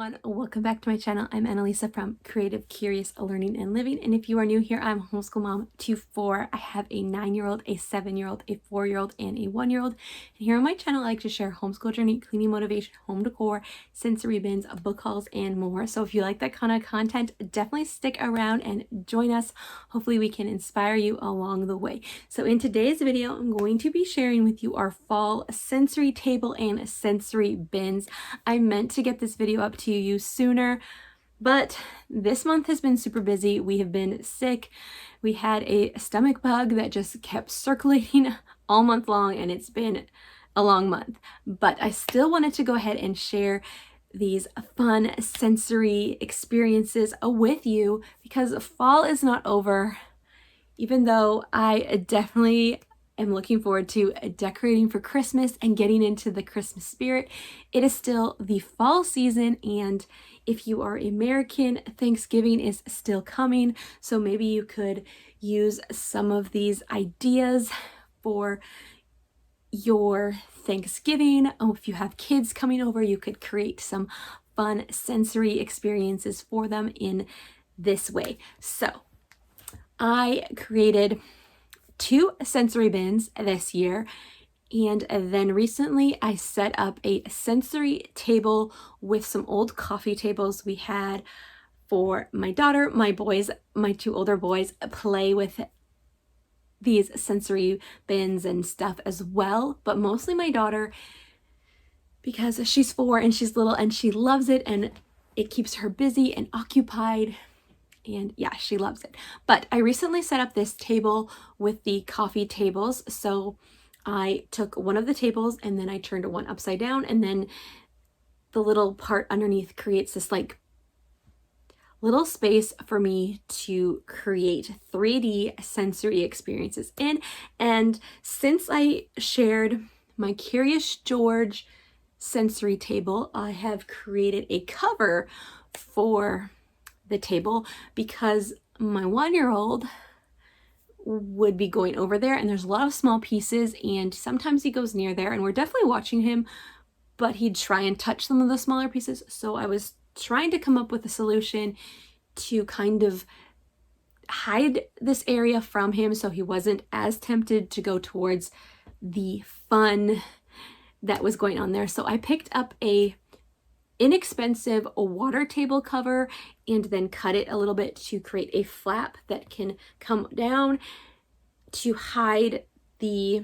everyone, welcome back to my channel. I'm Annalisa from Creative Curious Learning and Living, and if you are new here, I'm a homeschool mom to 4. I have a 9-year-old, a 7-year-old, a 4-year-old, and a 1-year-old. And here on my channel, I like to share homeschool journey, cleaning motivation, home decor, sensory bins, book hauls, and more. So if you like that kind of content, definitely stick around and join us. Hopefully we can inspire you along the way. So in today's video, I'm going to be sharing with you our fall sensory table and sensory bins. I meant to get this video up to you sooner, but this month has been super busy. We have been sick. We had a stomach bug that just kept circulating all month long, and it's been a long month. But I still wanted to go ahead and share these fun sensory experiences with you because fall is not over. Even though I definitely am looking forward to decorating for Christmas and getting into the Christmas spirit, it is still the fall season, and if you are American, Thanksgiving is still coming, so maybe you could use some of these ideas for your Thanksgiving. Oh, if you have kids coming over, you could create some fun sensory experiences for them in this way. So I created 2 sensory bins this year, and then recently I set up a sensory table with some old coffee tables we had for my daughter. My boys, my 2 older boys, play with these sensory bins and stuff as well, but mostly my daughter because she's 4 and she's little and she loves it, and it keeps her busy and occupied. And yeah, she loves it. But I recently set up this table with the coffee tables. So I took one of the tables and then I turned one upside down, and then the little part underneath creates this like little space for me to create 3D sensory experiences in. And since I shared my Curious George sensory table, I have created a cover for the table because my 1-year-old would be going over there, and there's a lot of small pieces, and sometimes he goes near there, and we're definitely watching him, but he'd try and touch some of the smaller pieces. So I was trying to come up with a solution to kind of hide this area from him so he wasn't as tempted to go towards the fun that was going on there. So I picked up a inexpensive water table cover and then cut it a little bit to create a flap that can come down to hide the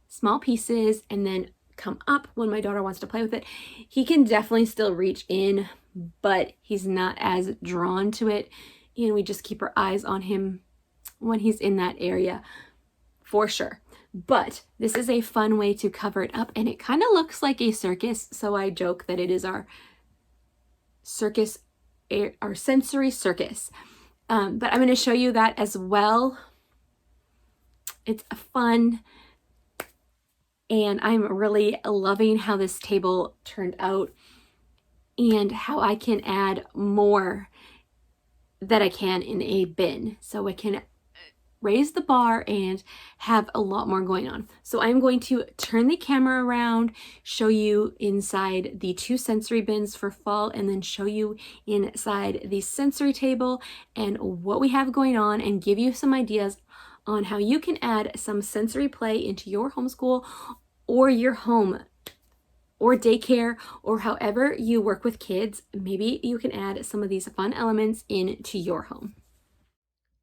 small pieces and then come up when my daughter wants to play with it. He can definitely still reach in, but he's not as drawn to it, and we just keep our eyes on him when he's in that area for sure. But this is a fun way to cover it up, and it kind of looks like a circus, so I joke that it is our circus, our sensory circus. But I'm going to show you that as well. It's fun, and I'm really loving how this table turned out and how I can add more that I can in a bin. So I can raise the bar and have a lot more going on. So I'm going to turn the camera around, show you inside the 2 sensory bins for fall, and then show you inside the sensory table and what we have going on, and give you some ideas on how you can add some sensory play into your homeschool or your home or daycare, or however you work with kids. Maybe you can add some of these fun elements into your home.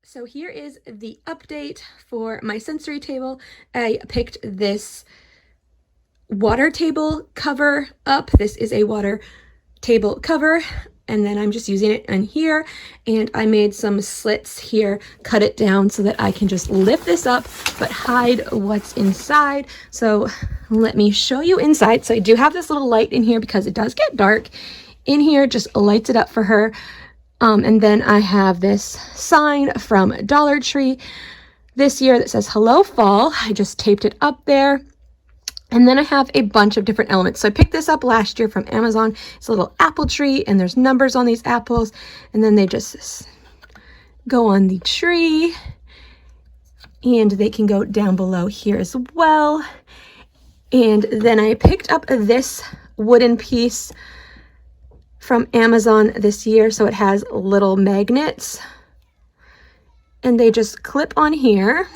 So here is the update for my sensory table. I picked this water table cover up. This is a water table cover, and then I'm just using it in here, and I made some slits here, cut it down so that I can just lift this up but hide what's inside. So let me show you inside. So I do have this little light in here because it does get dark in here, just lights it up for her. And then I have this sign from Dollar Tree this year that says "Hello Fall." I just taped it up there. And then I have a bunch of different elements. So I picked this up last year from Amazon. It's a little apple tree, and there's numbers on these apples, and then they just go on the tree, and they can go down below here as well. And then I picked up this wooden piece from Amazon this year. So it has little magnets and they just clip on here.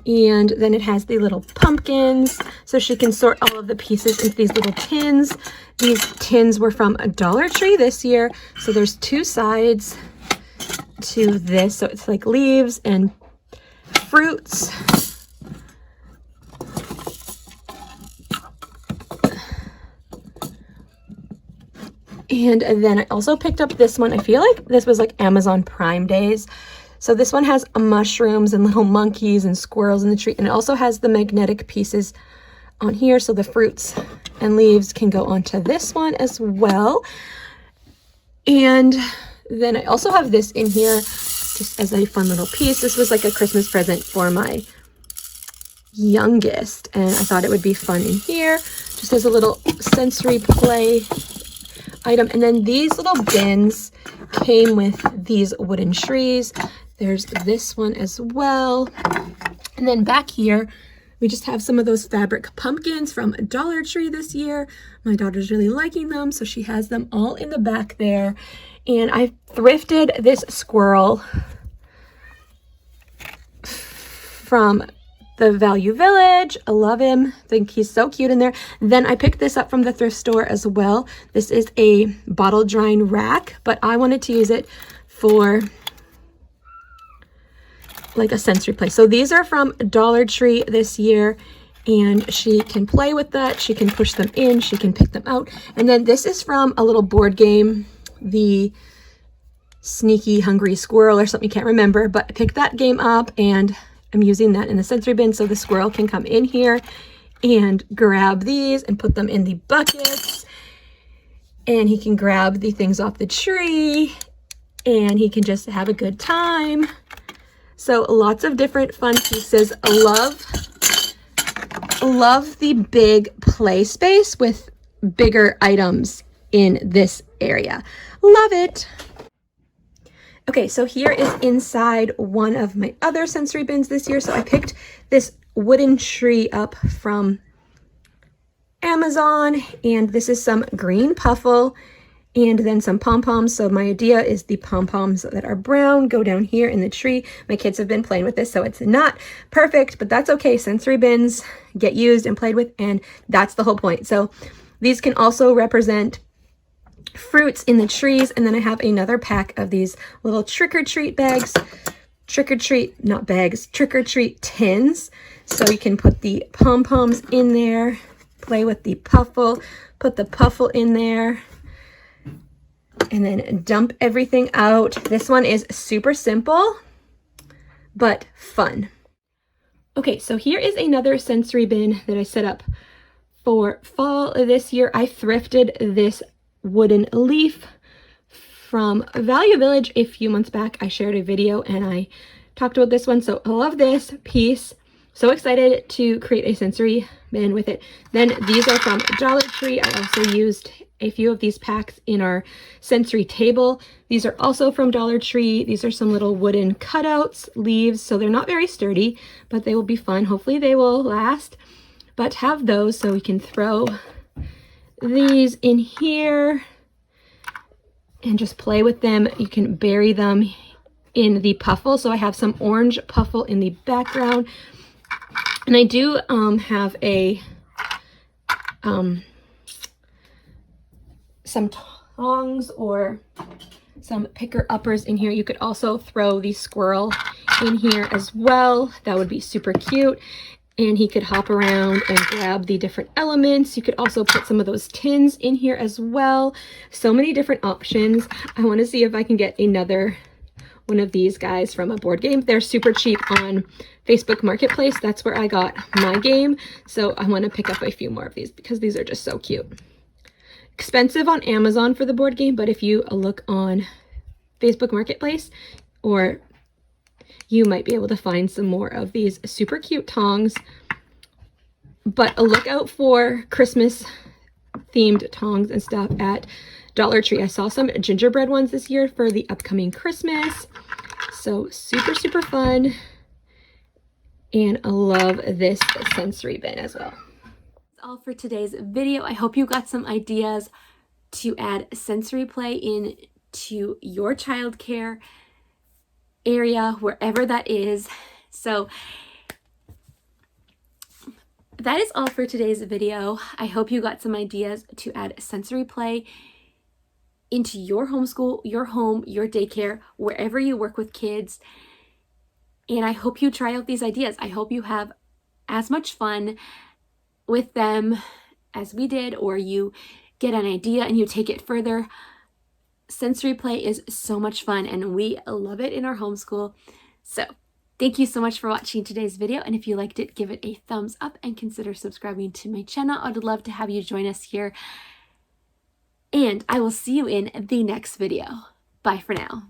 And then it has the little pumpkins, so she can sort all of the pieces into these little tins. These tins were from Dollar Tree this year. So there's two sides to this. So it's like leaves and fruits. And then I also picked up this one. I feel like this was like Amazon Prime days. So this one has mushrooms and little monkeys and squirrels in the tree. And it also has the magnetic pieces on here. So the fruits and leaves can go onto this one as well. And then I also have this in here just as a fun little piece. This was like a Christmas present for my youngest. And I thought it would be fun in here. Just as a little sensory play item. And then these little bins came with these wooden trees. There's this one as well. And then back here, we just have some of those fabric pumpkins from Dollar Tree this year. My daughter's really liking them, so she has them all in the back there. And I thrifted this squirrel from the Value Village. I love him. I think he's so cute in there. Then I picked this up from the thrift store as well. This is a bottle drying rack, but I wanted to use it for like a sensory play. So these are from Dollar Tree this year, and she can play with that. She can push them in, she can pick them out. And then this is from a little board game, the Sneaky Hungry Squirrel or something, can't remember, but I picked that game up and I'm using that in the sensory bin so the squirrel can come in here and grab these and put them in the buckets. And he can grab the things off the tree and he can just have a good time. So lots of different fun pieces. Love the big play space with bigger items in this area. Love it. Okay, so here is inside one of my other sensory bins this year. So I picked this wooden tree up from Amazon, and this is some green puffle and then some pom-poms. So my idea is the pom-poms that are brown go down here in the tree. My kids have been playing with this, so it's not perfect, but that's okay. Sensory bins get used and played with, and that's the whole point. So these can also represent fruits in the trees. And then I have another pack of these little trick-or-treat bags, not bags, trick-or-treat tins. So you can put the pom-poms in there, play with the puffle, put the puffle in there, and then dump everything out. This one is super simple, but fun. Okay, so here is another sensory bin that I set up for fall this year. I thrifted this wooden leaf from Value Village a few months back. I shared a video and I talked about this one. So I love this piece. So excited to create a sensory bin with it. Then these are from Dollar Tree. I also used a few of these packs in our sensory table. These are also from Dollar Tree. These are some little wooden cutouts, leaves. So they're not very sturdy, but they will be fun. Hopefully they will last. But have those so we can throw these in here and just play with them. You can bury them in the puffle. So I have some orange puffle in the background. And I do have a some tongs or some picker uppers in here. You could also throw the squirrel in here as well. That would be super cute. And he could hop around and grab the different elements. You could also put some of those tins in here as well. So many different options. I want to see if I can get another one of these guys from a board game. They're super cheap on Facebook Marketplace. That's where I got my game. So I want to pick up a few more of these because these are just so cute. Expensive on Amazon for the board game, but if you look on Facebook Marketplace, or you might be able to find some more of these super cute tongs. But look out for Christmas themed tongs and stuff at Dollar Tree. I saw some gingerbread ones this year for the upcoming Christmas. So super, super fun. And I love this sensory bin as well. That's all for today's video. I hope you got some ideas to add sensory play into your childcare area, wherever that is. So that is all for today's video. I hope you got some ideas to add sensory play into your homeschool, your home, your daycare, wherever you work with kids. And I hope you try out these ideas. I hope you have as much fun with them as we did, or you get an idea and you take it further. Sensory play is so much fun and we love it in our homeschool. So thank you so much for watching today's video, and if you liked it, give it a thumbs up and consider subscribing to my channel. I'd love to have you join us here, and I will see you in the next video. Bye for now.